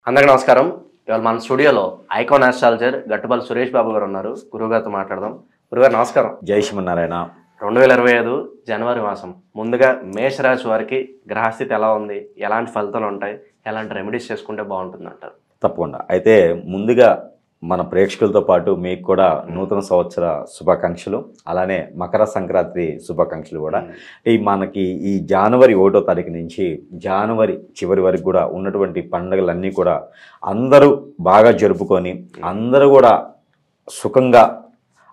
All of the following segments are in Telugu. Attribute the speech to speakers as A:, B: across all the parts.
A: అందరికీ నమస్కారం. ఇవాళ మన స్టూడియోలో ఐకాన్ ఆస్ట్రాలజర్ గట్టుపల్లి సురేష్ బాబు గారు ఉన్నారు. గురువుగారితో మాట్లాడదాం. గురుగారు నమస్కారం.
B: జై శ్రీమన్నారాయణ.
A: 2025 జనవరి మాసం ముందుగా మేషరాశి వారికి గ్రహస్థితి ఎలా ఉంది, ఎలాంటి ఫలితాలు ఉంటాయి, ఎలాంటి రెమెడీస్ చేసుకుంటే బాగుంటుంది అంటారు?
B: తప్పకుండా. అయితే ముందుగా మన ప్రేక్షకులతో పాటు మీకు కూడా నూతన సంవత్సర శుభాకాంక్షలు, అలానే మకర సంక్రాంతి శుభాకాంక్షలు కూడా. మనకి ఈ జనవరి 1వ తారీఖు నుంచి జనవరి చివరి వరకు కూడా ఉన్నటువంటి పండుగలన్నీ కూడా అందరూ బాగా జరుపుకొని అందరూ కూడా సుఖంగా,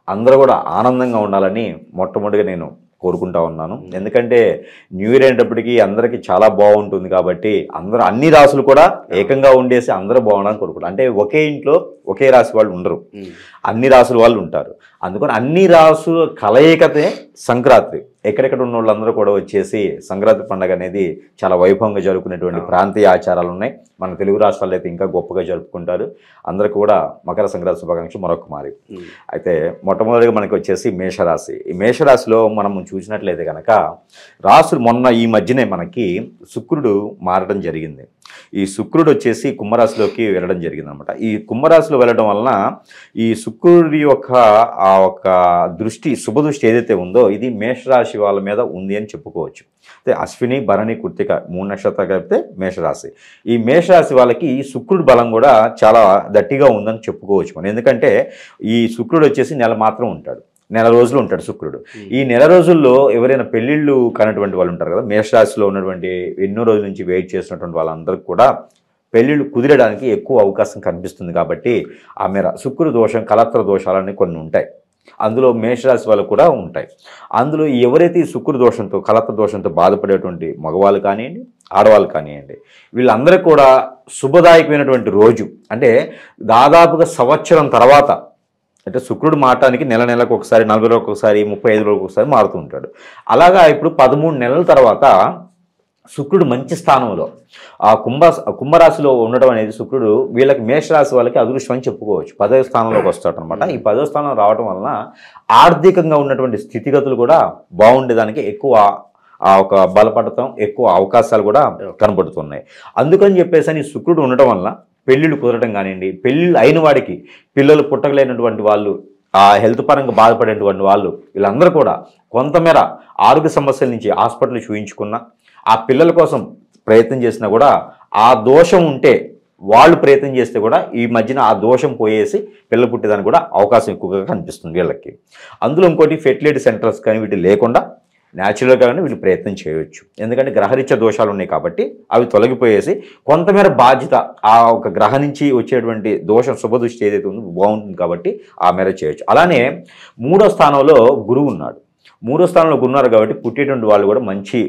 B: అందరూ కూడా ఆనందంగా ఉండాలని మొట్టమొదటిగా నేను కోరుకుంటా ఉన్నాను. ఎందుకంటే న్యూ ఇయర్ అయినప్పటికీ అందరికీ చాలా బాగుంటుంది కాబట్టి అందరూ అన్ని రాసులు కూడా ఏకంగా ఉండేసి అందరూ బాగుండాలని కోరుకుంటారు. అంటే ఒకే ఇంట్లో ఒకే రాశి వాళ్ళు ఉండరు, అన్ని రాసుల వాళ్ళు ఉంటారు. అందుకని అన్ని రాసుల కలయికతే సంక్రాంతి. ఎక్కడెక్కడ ఉన్న వాళ్ళందరూ కూడా వచ్చేసి సంక్రాంతి పండుగ అనేది చాలా వైభవంగా జరుపుకునేటువంటి ప్రాంతీయ ఆచారాలు ఉన్నాయి. మన తెలుగు రాష్ట్రాల్లో అయితే ఇంకా గొప్పగా జరుపుకుంటారు. అందరికీ కూడా మకర సంక్రాంతి శుభాకాంక్షలు మరొక మారి. అయితే మొట్టమొదటిగా మనకి వచ్చేసి మేషరాశి. ఈ మేషరాశిలో మనం చూసినట్లయితే కనుక రాసులు మొన్న ఈ మధ్యనే మనకి శుక్రుడు మారడం జరిగింది. ఈ శుక్రుడు వచ్చేసి కుంభరాశిలోకి వెళ్ళడం జరిగింది అనమాట. ఈ కుంభరాశిలో వెళ్ళడం వలన ఈ శుక్రుడి యొక్క ఆ ఒక దృష్టి, శుభ దృష్టి ఏదైతే ఉందో ఇది మేషరాశి వాళ్ళ మీద ఉంది అని చెప్పుకోవచ్చు. అయితే అశ్విని, భరణి, కృత్తిక 3 నక్షత్రాలు కలిపితే మేషరాశి. ఈ మేషరాశి వాళ్ళకి ఈ శుక్రుడి బలం కూడా చాలా గట్టిగా ఉందని చెప్పుకోవచ్చు మనం. ఎందుకంటే ఈ శుక్రుడు వచ్చేసి నెల మాత్రం ఉంటాడు, నెల రోజులు ఉంటాడు శుక్రుడు. ఈ నెల రోజుల్లో ఎవరైనా పెళ్ళిళ్ళు కానటువంటి వాళ్ళు ఉంటారు కదా, మేషరాశిలో ఉన్నటువంటి ఎన్నో రోజుల నుంచి వెయిట్ చేసినటువంటి వాళ్ళందరికీ కూడా పెళ్ళిళ్ళు కుదిరడానికి ఎక్కువ అవకాశం కనిపిస్తుంది. కాబట్టి ఆ మేర శుక్రుడు దోషం, కలత్ర దోషాలన్నీ కొన్ని ఉంటాయి, అందులో మేషరాశి వాళ్ళు కూడా ఉంటాయి. అందులో ఎవరైతే ఈ శుక్రుడు దోషంతో, కలత్ర దోషంతో బాధపడేటువంటి మగవాళ్ళు కానివ్వండి, ఆడవాళ్ళు కానివ్వండి, వీళ్ళందరికీ కూడా శుభదాయకమైనటువంటి రోజు. అంటే దాదాపుగా సంవత్సరం తర్వాత, అంటే శుక్రుడు మారటానికి నెలకు ఒకసారి, 40 రోజులకు ఒకసారి, 35 రోజులకు ఒకసారి మారుతూ ఉంటాడు. అలాగా ఇప్పుడు 13 నెలల తర్వాత శుక్రుడు మంచి స్థానంలో ఆ కుంభరాశిలో ఉండడం అనేది శుక్రుడు వీళ్ళకి మేషరాశి వాళ్ళకి అదృష్టం అని చెప్పుకోవచ్చు. 10వ స్థానంలోకి వస్తాడు అనమాట. ఈ 10వ స్థానం రావడం వలన ఆర్థికంగా ఉన్నటువంటి స్థితిగతులు కూడా బాగుండేదానికి ఎక్కువ ఆ ఒక బలపడటం, ఎక్కువ అవకాశాలు కూడా కనబడుతున్నాయి. అందుకని చెప్పేసి ఈ శుక్రుడు ఉండటం వలన పెళ్ళిళ్ళు కుదరడం కానివ్వండి, పెళ్ళిళ్ళు అయిన వాడికి పిల్లలు పుట్టగలేనటువంటి వాళ్ళు, ఆ హెల్త్ పరంగా బాధపడేటువంటి వాళ్ళు, వీళ్ళందరూ కూడా కొంతమేర ఆరోగ్య సమస్యల నుంచి హాస్పిటల్ చూయించుకున్న, ఆ పిల్లల కోసం ప్రయత్నం చేసినా కూడా ఆ దోషం ఉంటే వాళ్ళు ప్రయత్నం చేస్తే కూడా ఈ మధ్యన ఆ దోషం పోయేసి పిల్లలు పుట్టేదానికి కూడా అవకాశం ఎక్కువగా కనిపిస్తుంది వీళ్ళకి. అందులో ఇంకోటి ఫెర్టిలిటీ సెంటర్స్ కానీ వీటి లేకుండా న్యాచురల్గా కానీ వీళ్ళు ప్రయత్నం చేయవచ్చు. ఎందుకంటే గ్రహరీత్యా దోషాలు ఉన్నాయి కాబట్టి అవి తొలగిపోయేసి కొంతమేర బాధ్యత ఆ ఒక గ్రహ నుంచి వచ్చేటువంటి దోషం, శుభదృష్టి ఏదైతే ఉందో బాగుంటుంది కాబట్టి ఆ మేర చేయొచ్చు. అలానే 3వ స్థానంలో గురువు ఉన్నాడు. 3వ స్థానంలో ఉన్నారు కాబట్టి పుట్టేటువంటి వాళ్ళు కూడా మంచి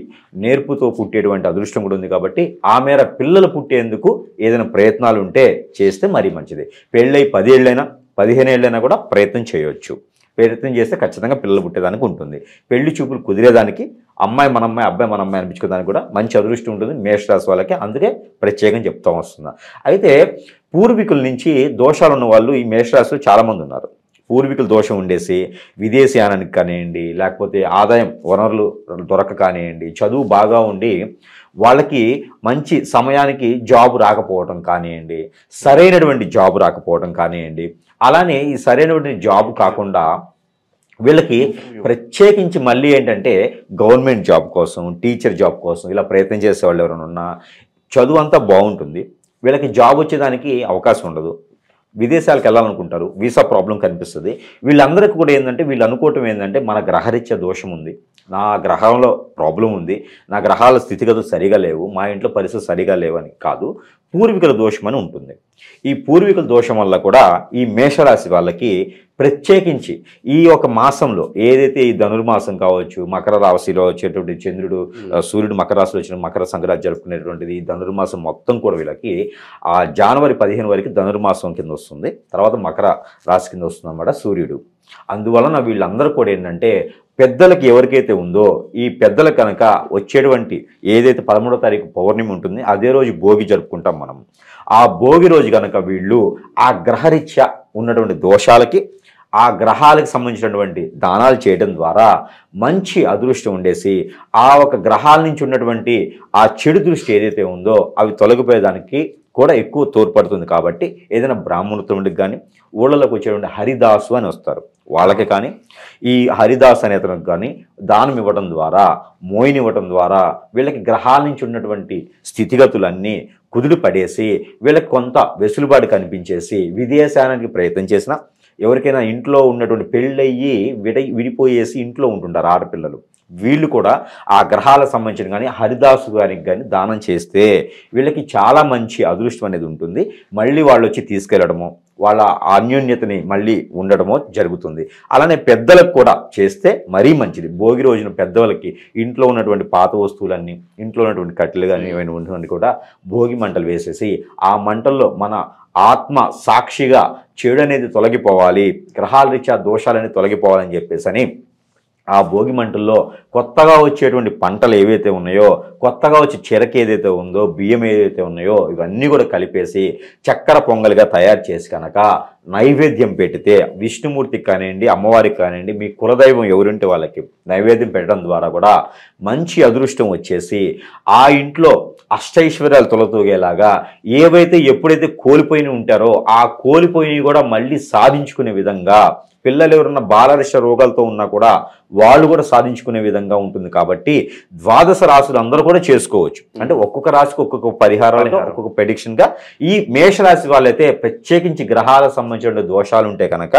B: నేర్పుతో పుట్టేటువంటి అదృష్టం కూడా ఉంది. కాబట్టి ఆ మేర పిల్లలు పుట్టేందుకు ఏదైనా ప్రయత్నాలు ఉంటే చేస్తే మరీ మంచిది. పెళ్ళై 10 ఏళ్ళైనా 15 ఏళ్ళైనా కూడా ప్రయత్నం చేయవచ్చు. ప్రయత్నం చేస్తే ఖచ్చితంగా పిల్లలు పుట్టేదానికి ఉంటుంది. పెళ్లి చూపులు కుదిరేదానికి అమ్మాయి మన అమ్మాయి, అబ్బాయి మన అమ్మాయి అనిపించుకోవడానికి కూడా మంచి అదృష్టం ఉంటుంది మేషరాశి వాళ్ళకి. అందుకే ప్రత్యేకంగా చెప్తా వస్తున్నా. అయితే పూర్వీకుల నుంచి దోషాలు ఉన్న వాళ్ళు ఈ మేషరాశిలో చాలామంది ఉన్నారు. పూర్వీకుల దోషం ఉండేసి విదేశీయానానికి కానివ్వండి, లేకపోతే ఆదాయం వనరులు దొరక కానివ్వండి, చదువు బాగా ఉండి వాళ్ళకి మంచి సమయానికి జాబ్ రాకపోవడం కానివ్వండి, సరైనటువంటి జాబ్ రాకపోవడం కానివ్వండి, అలానే ఈ సరైనటువంటి జాబ్ కాకుండా వీళ్ళకి ప్రత్యేకించి మళ్ళీ ఏంటంటే గవర్నమెంట్ జాబ్ కోసం, టీచర్ జాబ్ కోసం ఇలా ప్రయత్నం చేసేవాళ్ళు ఎవరైనా ఉన్నా, చదువు అంతా బాగుంటుంది, వీళ్ళకి జాబ్ వచ్చేదానికి అవకాశం ఉండదు. విదేశాలకు వెళ్ళాలనుకుంటారు, వీసా ప్రాబ్లం కనిపిస్తుంది. వీళ్ళందరికీ కూడా ఏంటంటే వీళ్ళు అనుకోవటం ఏంటంటే మన గ్రహరీత్యా దోషం ఉంది, నా గ్రహంలో ప్రాబ్లం ఉంది, నా గ్రహాల స్థితిగతులు సరిగా లేవు, మా ఇంట్లో పరిస్థితులు సరిగా లేవని కాదు, పూర్వీకుల దోషం అని ఉంటుంది. ఈ పూర్వీకుల దోషం వల్ల కూడా ఈ మేషరాశి వాళ్ళకి ప్రత్యేకించి ఈ ఒక మాసంలో ఏదైతే ఈ ధనుర్మాసం కావచ్చు, మకర రాశిలో వచ్చేటువంటి చంద్రుడు, సూర్యుడు మకర రాశిలో వచ్చిన మకర సంక్రాంతి జరుపుకునేటువంటిది ఈ ధనుర్మాసం మొత్తం కూడా వీళ్ళకి ఆ జనవరి 15 వరకు ధనుర్మాసం కింద వస్తుంది. తర్వాత మకర రాశి కింద వస్తుంది అన్నమాట సూర్యుడు. అందువలన వీళ్ళందరూ కూడా ఏంటంటే పెద్దలకి ఎవరికైతే ఉందో ఈ పెద్దల కనుక వచ్చేటువంటి ఏదైతే 13వ తారీఖు పౌర్ణమి ఉంటుంది అదే రోజు భోగి జరుపుకుంటాం మనం. ఆ భోగి రోజు కనుక వీళ్ళు ఆ గ్రహరీత్యా ఉన్నటువంటి దోషాలకి ఆ గ్రహాలకు సంబంధించినటువంటి దానాలు చేయడం ద్వారా మంచి అదృష్టం ఉండేసి ఆ ఒక గ్రహాల నుంచి ఉన్నటువంటి ఆ చెడు దృష్టి ఏదైతే ఉందో అవి తొలగిపోయేదానికి కూడా ఎక్కువ తోడ్పడుతుంది. కాబట్టి ఏదైనా బ్రాహ్మణోత్తముడికి కానీ ఊళ్ళలోకి వచ్చేటువంటి హరిదాసు అని వస్తారు, వాళ్ళకి కానీ ఈ హరిదాస్ అనే అతనికి కానీ దానం ఇవ్వడం ద్వారా, మోయిని ఇవ్వడం ద్వారా వీళ్ళకి గ్రహాల నుంచి ఉన్నటువంటి స్థితిగతులన్నీ కుదురు పడేసి వీళ్ళకి కొంత వెసులుబాటు కనిపించేసి విదేశానికి ప్రయత్నం చేసిన, ఎవరికైనా ఇంట్లో ఉన్నటువంటి పెళ్ళయ్యి విడిపోయేసి ఇంట్లో ఉంటుంటారు ఆడపిల్లలు, వీళ్ళు కూడా ఆ గ్రహాలకు సంబంధించిన కానీ హరిదాసు గారికి కానీ దానం చేస్తే వీళ్ళకి చాలా మంచి అదృష్టం అనేది ఉంటుంది. మళ్ళీ వాళ్ళు వచ్చి తీసుకెళ్లడము, వాళ్ళ అన్యోన్యతని మళ్ళీ ఉండడమో జరుగుతుంది. అలానే పెద్దలకు కూడా చేస్తే మరీ మంచిది. భోగి రోజున పెద్దవాళ్ళకి ఇంట్లో ఉన్నటువంటి పాత వస్తువులన్నీ, ఇంట్లో ఉన్నటువంటి కట్టెలు కానీ ఏమైనా ఉన్నటువంటి కూడా భోగి మంటలు వేసేసి ఆ మంటల్లో మన ఆత్మ సాక్షిగా చెడు అనేది తొలగిపోవాలి, గ్రహాల రీత్యా దోషాలన్నీ తొలగిపోవాలని చెప్పేసి అని ఆ భోగి మంటల్లో కొత్తగా వచ్చేటువంటి పంటలు ఏవైతే ఉన్నాయో, కొత్తగా వచ్చే చెరకు ఏదైతే ఉందో, బియ్యం ఏదైతే ఉన్నాయో ఇవన్నీ కూడా కలిపేసి చక్కెర పొంగల్గా తయారు చేసి కనుక నైవేద్యం పెడితే విష్ణుమూర్తికి కానివ్వండి, అమ్మవారికి కానివ్వండి, మీ కులదైవం ఎవరుంటే వాళ్ళకి నైవేద్యం పెట్టడం ద్వారా కూడా మంచి అదృష్టం వచ్చేసి ఆ ఇంట్లో అష్టైశ్వర్యాలు తొలతూగేలాగా ఏవైతే ఎప్పుడైతే కోల్పోయి ఉంటారో ఆ కోల్పోయి కూడా మళ్ళీ సాధించుకునే విధంగా, పిల్లలు ఎవరన్నా బాలరిష రోగాలతో ఉన్నా కూడా వాళ్ళు కూడా సాధించుకునే విధంగా ఉంటుంది. కాబట్టి ద్వాదశ రాశులు అందరూ కూడా చేసుకోవచ్చు. అంటే ఒక్కొక్క రాశికి ఒక్కొక్క పరిహారాలతో ఒక్కొక్క ప్రెడిక్షన్గా ఈ మేషరాశి వాళ్ళైతే ప్రత్యేకించి గ్రహాలకు సంబంధించిన దోషాలు ఉంటే కనుక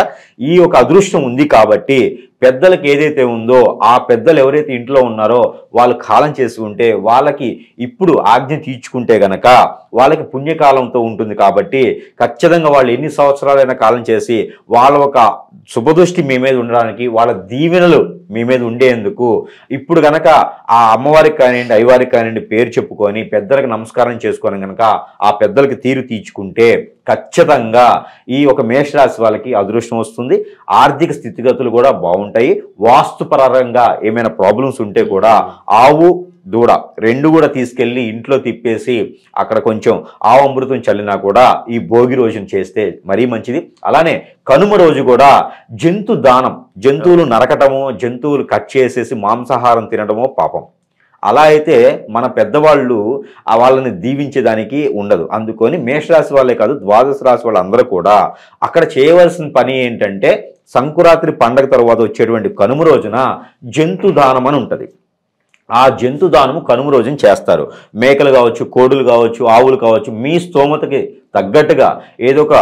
B: ఈ ఒక అదృష్టం ఉంది. కాబట్టి పెద్దలకు ఏదైతే ఉందో ఆ పెద్దలు ఎవరైతే ఇంట్లో ఉన్నారో వాళ్ళు కాలం చేసి ఉంటే వాళ్ళకి ఇప్పుడు ఆజ్ఞ తీర్చుకుంటే గనక వాళ్ళకి పుణ్యకాలంతో ఉంటుంది. కాబట్టి ఖచ్చితంగా వాళ్ళు ఎన్ని సంవత్సరాలైనా కాలం చేసి వాళ్ళ ఒక శుభదృష్టి మీ మీద ఉండడానికి, వాళ్ళ దీవెనలు మీ మీద ఉండేందుకు ఇప్పుడు గనక ఆ అమ్మవారికి కానివ్వండి, అయ్యవారికి కానివ్వండి పేరు చెప్పుకొని పెద్దలకు నమస్కారం చేసుకొని గనక ఆ పెద్దలకి తీరు తీర్చుకుంటే ఖచ్చితంగా ఈ ఒక మేషరాశి వాళ్ళకి అదృష్టం వస్తుంది. ఆర్థిక స్థితిగతులు కూడా బాగుంటాయి. వాస్తుపరంగా ఏమైనా ప్రాబ్లమ్స్ ఉంటే కూడా ఆవు దూడ రెండు కూడా తీసుకెళ్ళి ఇంట్లో తిప్పేసి అక్కడ కొంచెం ఆవు అమృతం చల్లినా కూడా ఈ భోగి రోజున చేస్తే మరీ మంచిది. అలానే కనుమ రోజు కూడా జంతు దానం, జంతువులు నరకటమో, జంతువులు కట్ చేసేసి మాంసాహారం తినడమో పాపం. అలా అయితే మన పెద్దవాళ్ళు వాళ్ళని దీవించేదానికి ఉండదు. అందుకొని మేషరాశి వాళ్ళే కాదు, ద్వాదశ రాశి వాళ్ళందరూ కూడా అక్కడ చేయవలసిన పని ఏంటంటే సంకురాత్రి పండగ తర్వాత వచ్చేటువంటి కనుమ రోజున జంతు దానం అని ఉంటుంది. ఆ జంతు దానము కనుమ రోజున చేస్తారు. మేకలు కావచ్చు, కోడులు కావచ్చు, ఆవులు కావచ్చు, మీ స్తోమతకి తగ్గట్టుగా ఏదో ఒక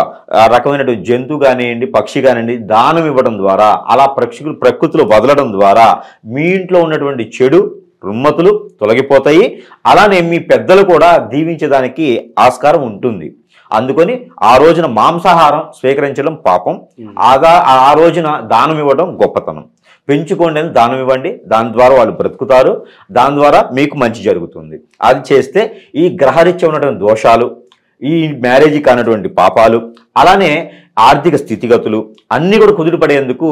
B: రకమైనటువంటి జంతువు కానివ్వండి, పక్షి కానివ్వండి దానం ఇవ్వడం ద్వారా, అలా ప్రకృతిలో వదలడం ద్వారా మీ ఇంట్లో ఉన్నటువంటి చెడు రుమ్మతులు తొలగిపోతాయి. అలానే మీ పెద్దలు కూడా దీవించడానికి ఆస్కారం ఉంటుంది. అందుకని ఆ రోజున మాంసాహారం స్వీకరించడం పాపం, ఆ రోజున దానం ఇవ్వడం గొప్పతనం. పెంచుకోండి అని దానం ఇవ్వండి, దాని ద్వారా వాళ్ళు బ్రతుకుతారు, దాని ద్వారా మీకు మంచి జరుగుతుంది. అది చేస్తే ఈ గ్రహరీత్యా ఉన్నటువంటి దోషాలు, ఈ మ్యారేజీ కానటువంటి పాపాలు, అలానే ఆర్థిక స్థితిగతులు అన్నీ కూడా కుదురుపడేందుకు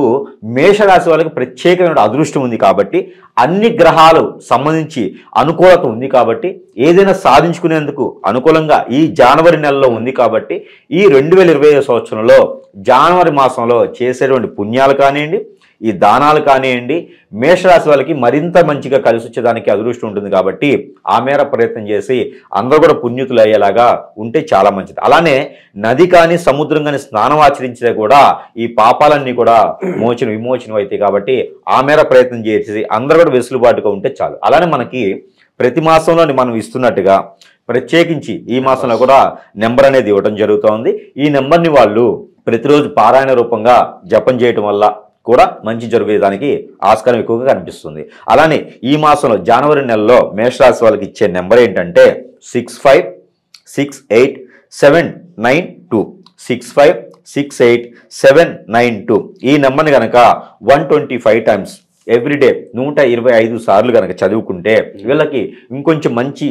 B: మేషరాశి వాళ్ళకి ప్రత్యేకమైన అదృష్టం ఉంది. కాబట్టి అన్ని గ్రహాలు సంబంధించి అనుకూలత ఉంది. కాబట్టి ఏదైనా సాధించుకునేందుకు అనుకూలంగా ఈ జనవరి నెలలో ఉంది. కాబట్టి ఈ 2025 సంవత్సరంలో జనవరి మాసంలో చేసేటువంటి పుణ్యాలు కానివ్వండి, ఈ దానాలు కానివ్వండి, మేషరాశి వాళ్ళకి మరింత మంచిగా కలిసి వచ్చేదానికి అదృష్టం ఉంటుంది. కాబట్టి ఆ మేర ప్రయత్నం చేసి అందరూ కూడా పుణ్యతులు అయ్యేలాగా ఉంటే చాలా మంచిది. అలానే నది కానీ సముద్రం కానీ స్నానం ఆచరించితే కూడా ఈ పాపాలన్నీ కూడా విమోచనం అవుతాయి. కాబట్టి ఆ మేర ప్రయత్నం చేసి అందరూ కూడా వెసులుబాటుగా ఉంటే చాలు. అలానే మనకి ప్రతి మాసంలో మనం ఇస్తున్నట్టుగా ప్రత్యేకించి ఈ మాసంలో కూడా నెంబర్ అనేది ఇవ్వడం జరుగుతోంది. ఈ నెంబర్ని వాళ్ళు ప్రతిరోజు పారాయణ రూపంగా జపం చేయటం వల్ల కూడా మంచి జరిగేదానికి ఆస్కారం ఎక్కువగా కనిపిస్తుంది. అలానే ఈ మాసంలో జనవరి నెలలో మేషరాశి వాళ్ళకి ఇచ్చే నెంబర్ ఏంటంటే 65687992 65687992. ఈ నెంబర్ని కనుక 125 టైమ్స్ ఎవ్రీడే 125 సార్లు కనుక చదువుకుంటే వీళ్ళకి ఇంకొంచెం మంచి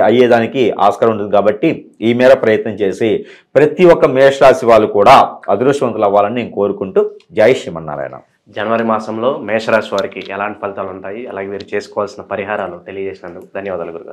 B: అయ్యేదానికి ఆస్కారం ఉంటుంది. కాబట్టి ఈ మేర ప్రయత్నం చేసి ప్రతి ఒక్క మేషరాశి వాళ్ళు కూడా అదృష్టవంతులు అవ్వాలని నేను కోరుకుంటూ జై శ్రీమన్నారాయణ.
A: జనవరి మాసంలో మేషరాశి వారికి ఎలాంటి ఫలితాలు ఉంటాయి, అలాగే వీరు చేసుకోవాల్సిన పరిహారాలు తెలియజేసినందుకు ధన్యవాదాలు గురుగారు.